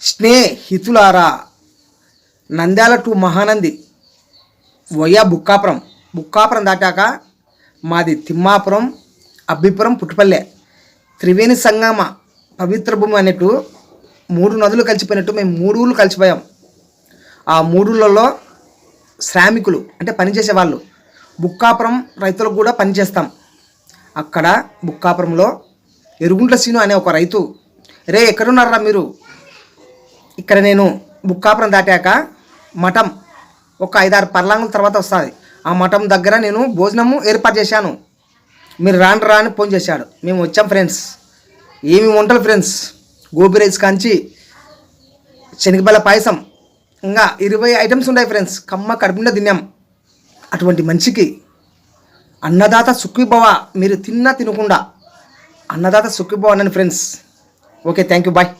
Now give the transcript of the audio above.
స్నేహితులారా, నంద్యాల టు మహానంది వయ్యా బుక్కాపురం దాటాక మాది తిమ్మాపురం, అబ్బిపురం, పుట్టుపల్లె, త్రివేణి సంగమ పవిత్ర భూమి అన్నట్టు 3 నదులు కలిసిపోయినట్టు మేము 3 ఊళ్ళు కలిసిపోయాం. ఆ 3 ఊళ్ళలో శ్రామికులు అంటే పనిచేసే వాళ్ళు, బుక్కాపురం రైతులకు కూడా పనిచేస్తాం. అక్కడ బుక్కాపురంలో ఎరుగుంట్ల సీను అనే ఒక రైతు, రే ఎక్కడున్నారా మీరు, ఇక్కడ నేను బుక్కాపురం దాటాక మఠం ఒక 5-6 పర్లాంగుల తర్వాత వస్తుంది, ఆ మఠం దగ్గర నేను భోజనము ఏర్పాటు చేశాను, మీరు రా అని ఫోన్ చేశాడు. మేము వచ్చాం ఫ్రెండ్స్. ఏమి వంటలు ఫ్రెండ్స్, గోబీ రైస్ కాంచి శనగబెల్ల పాయసం, ఇంకా 20 ఐటమ్స్ ఉన్నాయి ఫ్రెండ్స్. కమ్మ కడుపుండా తిన్నాం. అటువంటి మనిషికి అన్నదాత సుఖీభవ, మీరు తిన్నా తినకుండా అన్నదాత సుఖీభవ అనండి friends. Okay, thank you, bye.